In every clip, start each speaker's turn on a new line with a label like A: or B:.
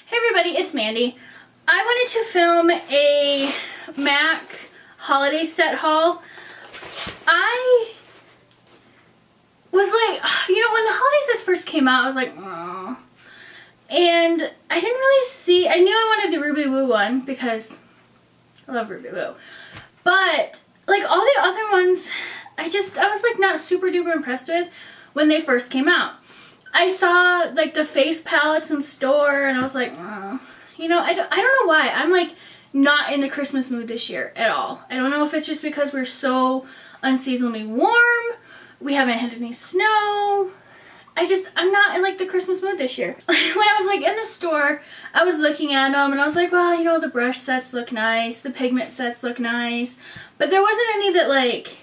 A: Hey everybody, it's Mandy. I wanted to film a MAC holiday set haul. I was like, when the holiday sets first came out, I was like, oh. And I didn't really see, I knew I wanted the Ruby Woo one because I love Ruby Woo. But like all the other ones, I was like not super duper impressed with when they first came out. I saw like the face palettes in store and I was like, oh. I don't know why. I'm like not in the Christmas mood this year at all. I don't know if it's just because we're so unseasonably warm. We haven't had any snow. I'm not in like the Christmas mood this year. When I was like in the store, I was looking at them and I was like, well, the brush sets look nice. The pigment sets look nice. But there wasn't any that like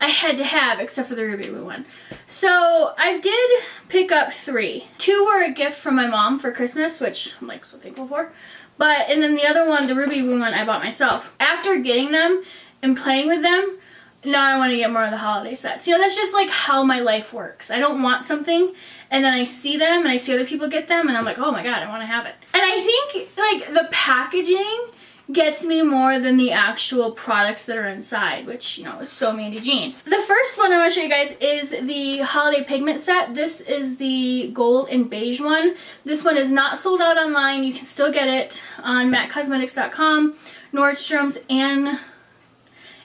A: I had to have except for the Ruby Woo one. So I did pick up 3. 2 were a gift from my mom for Christmas, which I'm like so thankful for. And then the other one, the Ruby Woo one, I bought myself. After getting them and playing with them, now I want to get more of the holiday sets. That's just like how my life works. I don't want something and then I see them and I see other people get them and I'm like, oh my god, I want to have it. And I think like the packaging gets me more than the actual products that are inside, which, is so Mandy Jean. The first one I want to show you guys is the holiday pigment set. This is the gold and beige one. This one is not sold out online. You can still get it on MACcosmetics.com, Nordstrom's,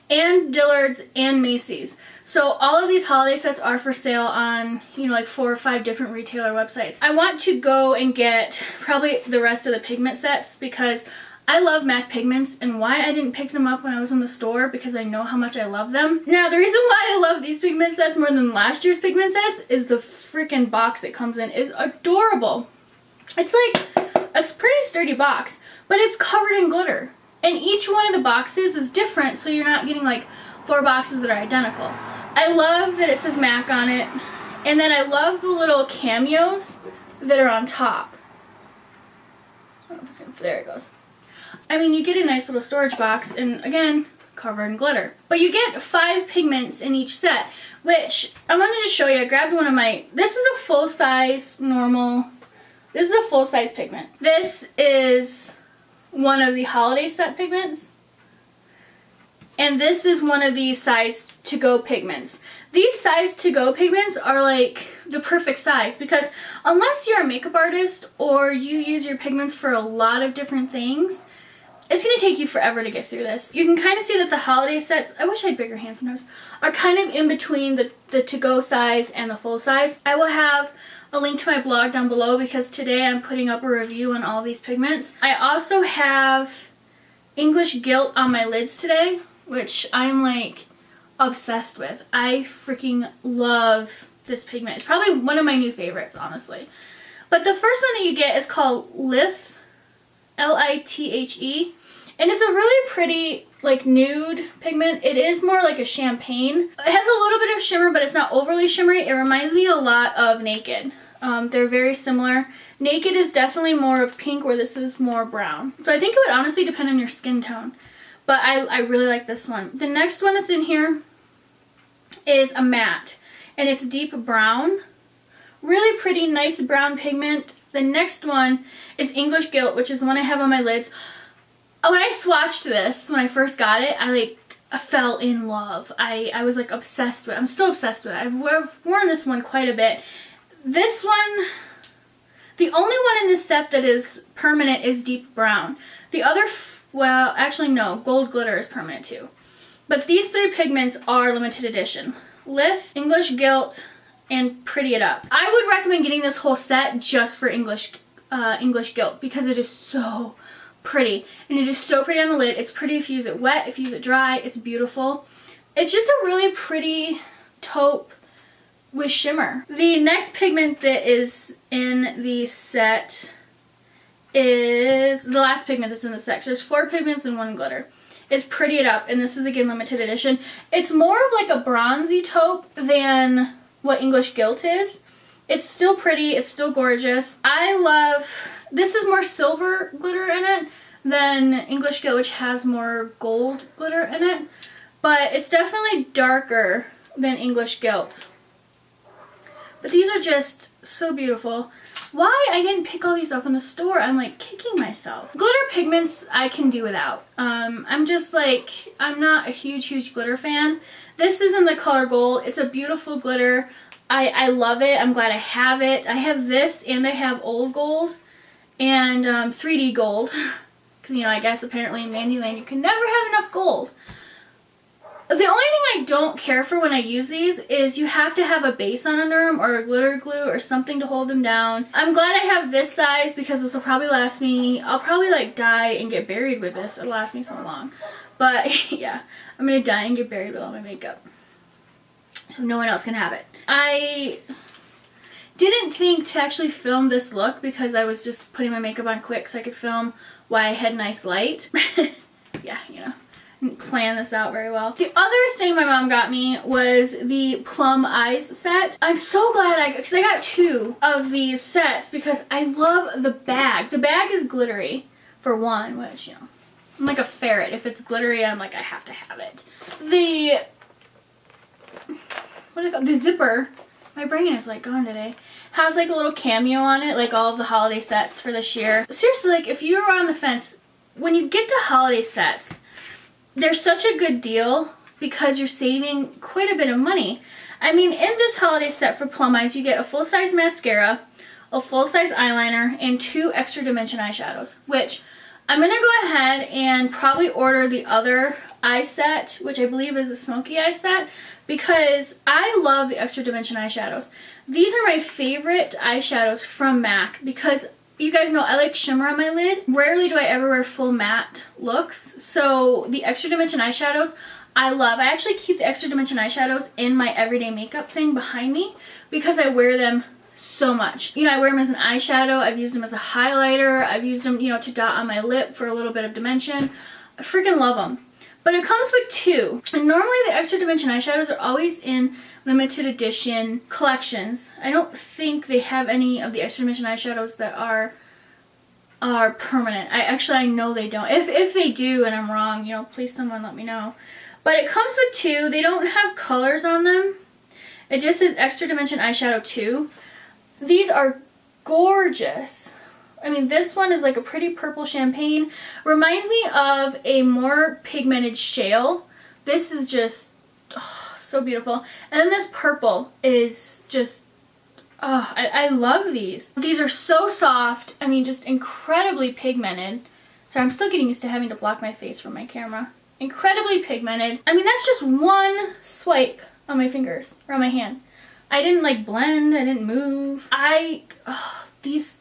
A: and Dillard's and Macy's. So all of these holiday sets are for sale on, like 4 or 5 different retailer websites. I want to go and get probably the rest of the pigment sets because I love MAC pigments, and why I didn't pick them up when I was in the store because I know how much I love them. Now, the reason why I love these pigment sets more than last year's pigment sets is the freaking box it comes in is adorable. It's like a pretty sturdy box, but it's covered in glitter. And each one of the boxes is different, so you're not getting like 4 boxes that are identical. I love that it says MAC on it, and then I love the little cameos that are on top. There it goes. I mean, you get a nice little storage box, and again, covered in glitter. But you get 5 pigments in each set, which I wanted to show you. I grabbed one of this is a full-size this is a full-size pigment. This is one of the holiday set pigments, and this is one of the size to go pigments. These size to go pigments are like the perfect size because unless you're a makeup artist or you use your pigments for a lot of different things, it's going to take you forever to get through this. You can kind of see that the holiday sets, I wish I had bigger hands sometimes, are kind of in between the to-go size and the full size. I will have a link to my blog down below because today I'm putting up a review on all these pigments. I also have English Gilt on my lids today, which I'm like obsessed with. I freaking love this pigment. It's probably one of my new favorites, honestly. But the first one that you get is called Lithe, L-I-T-H-E. And it's a really pretty, like, nude pigment. It is more like a champagne. It has a little bit of shimmer, but it's not overly shimmery. It reminds me a lot of Naked. They're very similar. Naked is definitely more of pink, where this is more brown. So I think it would honestly depend on your skin tone. But I really like this one. The next one that's in here is a matte. And it's deep brown. Really pretty, nice brown pigment. The next one is English Gilt, which is the one I have on my lids. When I swatched this, when I first got it, I fell in love. I was like obsessed with it. I'm still obsessed with it. I've worn this one quite a bit. This one, the only one in this set that is permanent is deep brown. The other, well, actually no, gold glitter is permanent too. But these 3 pigments are limited edition. Lithe, English Gilt, and Pretty It Up. I would recommend getting this whole set just for English Gilt because it is so pretty, and it is so pretty on the lid. It's pretty if you use it wet, if you use it dry, it's beautiful. It's just a really pretty taupe with shimmer. The next pigment that is in the set is the last pigment that's in the set. So there's 4 pigments and 1 glitter. It's Pretty It Up, and this is again limited edition. It's more of like a bronzy taupe than what English Gilt is. It's still pretty, it's still gorgeous. This is more silver glitter in it than English Gilt, which has more gold glitter in it. But it's definitely darker than English Gilt. But these are just so beautiful. Why I didn't pick all these up in the store, I'm like kicking myself. Glitter pigments I can do without. I'm just like, I'm not a huge glitter fan. This is in the color gold. It's a beautiful glitter. I love it. I'm glad I have it. I have this and I have old gold and 3D gold. Because, you know, I guess apparently in Mandyland you can never have enough gold. The only thing I don't care for when I use these is you have to have a base on under them or a glitter glue or something to hold them down. I'm glad I have this size because this will probably last me, I'll probably like die and get buried with this. It'll last me so long. But yeah, I'm gonna die and get buried with all my makeup. So no one else can have it. I didn't think to actually film this look because I was just putting my makeup on quick so I could film while I had nice light. Yeah, you know. Didn't plan this out very well. The other thing my mom got me was the Plum Eyes set. I'm so glad because I got 2 of these sets because I love the bag. The bag is glittery for one, which, you know, I'm like a ferret. If it's glittery, I'm like, I have to have it. What do you call the zipper? My brain is like gone today. Has like a little cameo on it, like all of the holiday sets for this year. Seriously, like if you're on the fence, when you get the holiday sets, they're such a good deal because you're saving quite a bit of money. I mean, in this holiday set for Plum Eyes, you get a full-size mascara, a full-size eyeliner, and 2 extra dimension eyeshadows, which I'm going to go ahead and probably order the other eye set, which I believe is a smoky eye set, because I love the extra dimension eyeshadows. These are my favorite eyeshadows from MAC because you guys know I like shimmer on my lid. Rarely do I ever wear full matte looks. So the extra dimension eyeshadows I love. I actually keep the extra dimension eyeshadows in my everyday makeup thing behind me because I wear them so much. You know, I wear them as an eyeshadow. I've used them as a highlighter. I've used them, you know, to dot on my lip for a little bit of dimension. I freaking love them. But it comes with 2. And normally the extra dimension eyeshadows are always in limited edition collections. I don't think they have any of the extra dimension eyeshadows that are permanent. I know they don't. If they do and I'm wrong, you know, please someone let me know. But it comes with 2. They don't have colors on them. It just says extra dimension eyeshadow 2. These are gorgeous. I mean, this one is like a pretty purple champagne. Reminds me of a more pigmented shale. This is just so beautiful. And then this purple is just, I love these. These are so soft. I mean, just incredibly pigmented. So I'm still getting used to having to block my face from my camera. Incredibly pigmented. I mean, that's just one swipe on my fingers, or on my hand. I didn't like blend, I didn't move. These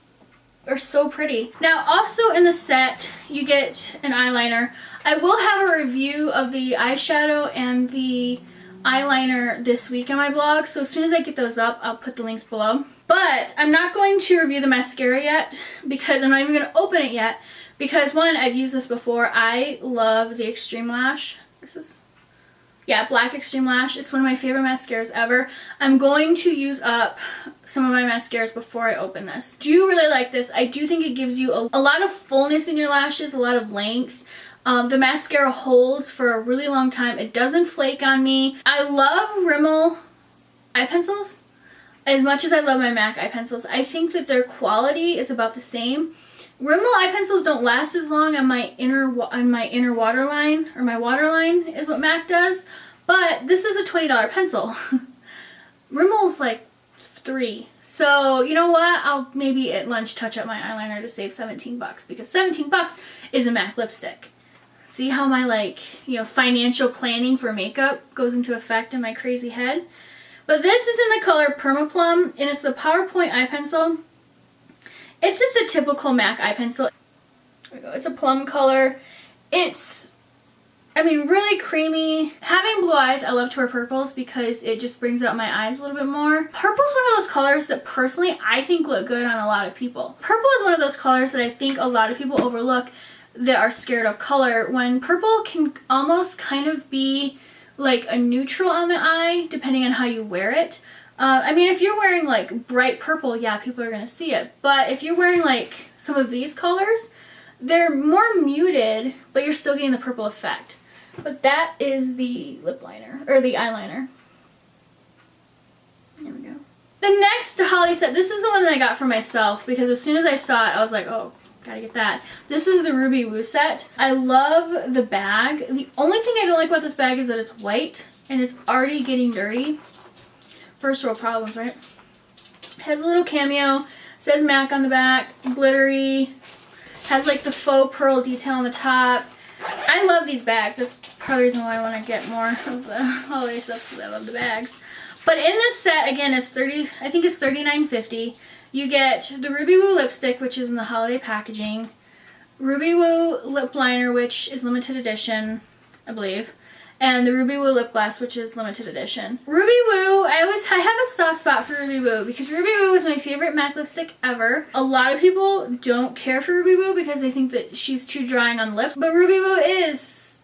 A: are so pretty. Now also in the set you get an eyeliner. I will have a review of the eyeshadow and the eyeliner this week on my blog, so as soon as I get those up I'll put the links below. But I'm not going to review the mascara yet because I'm not even going to open it yet because one, I've used this before. I love the Extreme Lash. This is, yeah, Black Extreme Lash. It's one of my favorite mascaras ever. I'm going to use up some of my mascaras before I open this. Do really like this. I do think it gives you a lot of fullness in your lashes, a lot of length. The mascara holds for a really long time. It doesn't flake on me. I love Rimmel eye pencils as much as I love my MAC eye pencils. I think that their quality is about the same. Rimmel eye pencils don't last as long on my inner waterline, or my waterline is what MAC does, but this is a $20 pencil. Rimmel's like $3. So you know what? I'll maybe at lunch touch up my eyeliner to save 17 bucks because 17 bucks is a MAC lipstick. See how my, like, you know, financial planning for makeup goes into effect in my crazy head? But this is in the color Permaplum, and it's the PowerPoint eye pencil. It's just a typical MAC eye pencil. There we go. It's a plum color. It's, I mean, really creamy. Having blue eyes, I love to wear purples because it just brings out my eyes a little bit more. Purple's one of those colors that personally I think look good on a lot of people. Purple is one of those colors that I think a lot of people overlook that are scared of color, when purple can almost kind of be like a neutral on the eye depending on how you wear it. I mean, if you're wearing like bright purple, yeah, people are gonna see it. But if you're wearing like some of these colors, they're more muted, but you're still getting the purple effect. But that is the lip liner, or the eyeliner. There we go. The next holiday set, this is the one that I got for myself because as soon as I saw it, I was like, oh, gotta get that. This is the Ruby Woo set. I love the bag. The only thing I don't like about this bag is that it's white and it's already getting dirty. First world problems, right? It has a little cameo, says MAC on the back, glittery, has like the faux pearl detail on the top. I love these bags. That's part of the reason why I want to get more of the holiday stuff because I love the bags. But in this set, again, it's I think it's $39.50. You get the Ruby Woo lipstick, which is in the holiday packaging, Ruby Woo lip liner, which is limited edition, I believe, and the Ruby Woo lip gloss, which is limited edition. Ruby Woo, I have a soft spot for Ruby Woo because Ruby Woo is my favorite MAC lipstick ever. A lot of people don't care for Ruby Woo because they think that she's too drying on the lips, but Ruby Woo is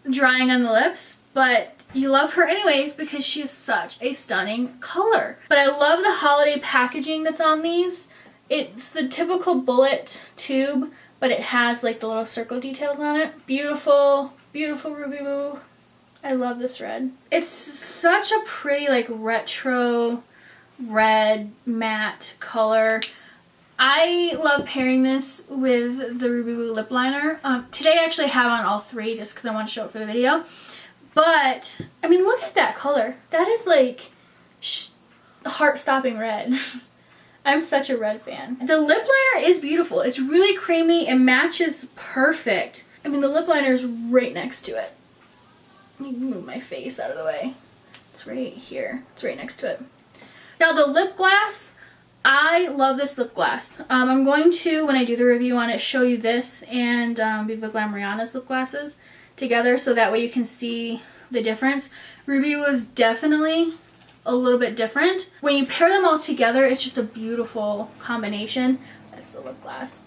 A: drying on the lips, but you love her anyways because she is such a stunning color. But I love the holiday packaging that's on these. It's the typical bullet tube, but it has like the little circle details on it. Beautiful, beautiful Ruby Woo. I love this red. It's such a pretty like retro red matte color. I love pairing this with the Ruby Woo lip liner. Today I actually have on all three just because I want to show it for the video. But, I mean, look at that color. That is like heart-stopping red. I'm such a red fan. The lip liner is beautiful. It's really creamy. It matches perfect. I mean, the lip liner is right next to it. Let me move my face out of the way. It's right here. It's right next to it. Now, the lip gloss, I love this lip gloss. I'm going to, when I do the review on it, show you this and Viva Glam Rihanna's lip glosses together so that way you can see the difference. Ruby was definitely a little bit different. When you pair them all together, it's just a beautiful combination. That's the lip gloss.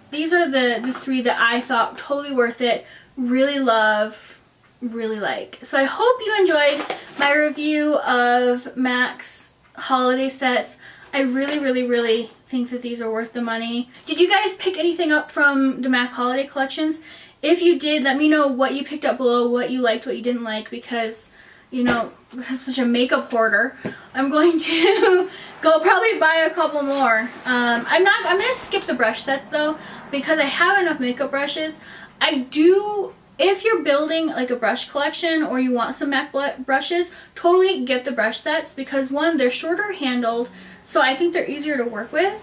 A: These are the three that I thought totally worth it, really love, really like. So I hope you enjoyed my review of MAC's holiday sets. I really, really, really think that these are worth the money. Did you guys pick anything up from the MAC holiday collections? If you did, let me know what you picked up below, what you liked, what you didn't like, because, you know, I'm such a makeup hoarder. I'm going to go probably buy a couple more. I'm gonna skip the brush sets though, because I have enough makeup brushes. If you're building like a brush collection or you want some MAC brushes, totally get the brush sets because one, they're shorter handled, so I think they're easier to work with.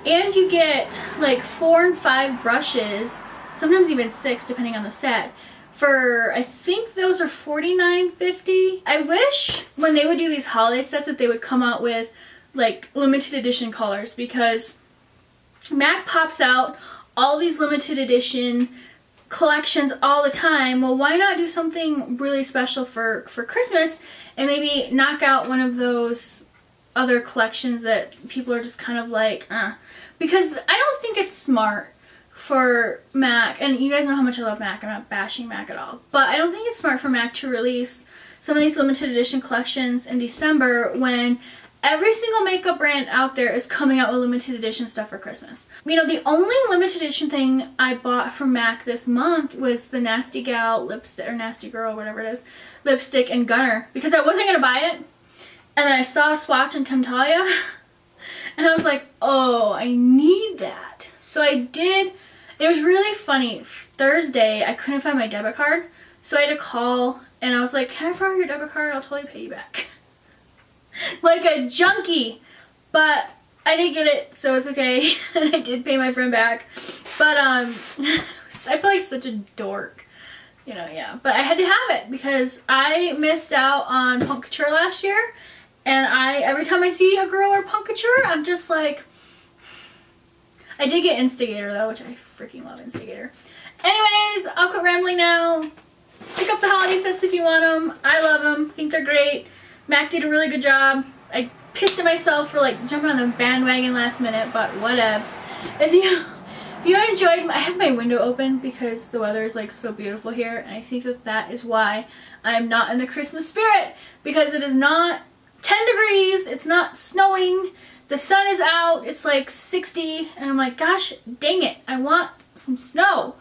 A: And you get like 4 and 5 brushes, sometimes even 6 depending on the set, for I think those are $49.50. I wish when they would do these holiday sets that they would come out with like limited edition colors because MAC pops out all these limited edition collections all the time. Well, why not do something really special for Christmas and maybe knock out one of those other collections that people are just kind of like, because I don't think it's smart for MAC, and you guys know how much I love MAC, I'm not bashing MAC at all, but I don't think it's smart for MAC to release some of these limited edition collections in December when every single makeup brand out there is coming out with limited edition stuff for Christmas. You know, the only limited edition thing I bought from MAC this month was the Nasty Gal lipstick, or Nasty Girl, whatever it is, lipstick and Gunner, because I wasn't going to buy it. And then I saw a swatch in Temptalia, and I was like, oh, I need that. So I did. It was really funny. Thursday, I couldn't find my debit card, so I had to call, and I was like, can I borrow your debit card? I'll totally pay you back. Like a junkie. But I did get it, so it's okay. And I did pay my friend back. But I feel like such a dork. You know, yeah. But I had to have it because I missed out on Punk Couture last year. And every time I see a girl wear Punk Couture, I'm just like, I did get Instigator though, which I freaking love Instigator. Anyways, I'll quit rambling now. Pick up the holiday sets if you want them. I love them. Think they're great. MAC did a really good job. I pissed at myself for like jumping on the bandwagon last minute, but whatevs. If you enjoyed, I have my window open because the weather is like so beautiful here, and I think that is why I'm not in the Christmas spirit, because it is not 10 degrees, it's not snowing, the sun is out, it's like 60, and I'm like, gosh dang it, I want some snow.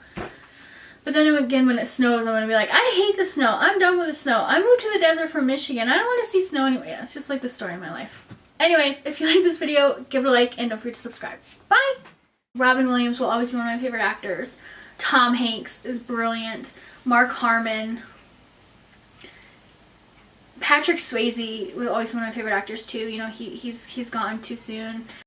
A: But then again, when it snows, I'm going to be like, I hate the snow. I'm done with the snow. I moved to the desert from Michigan. I don't want to see snow anyway. Yeah, it's just like the story of my life. Anyways, if you like this video, give it a like and don't forget to subscribe. Bye! Robin Williams will always be one of my favorite actors. Tom Hanks is brilliant. Mark Harmon. Patrick Swayze will always be one of my favorite actors too. You know, he's gone too soon.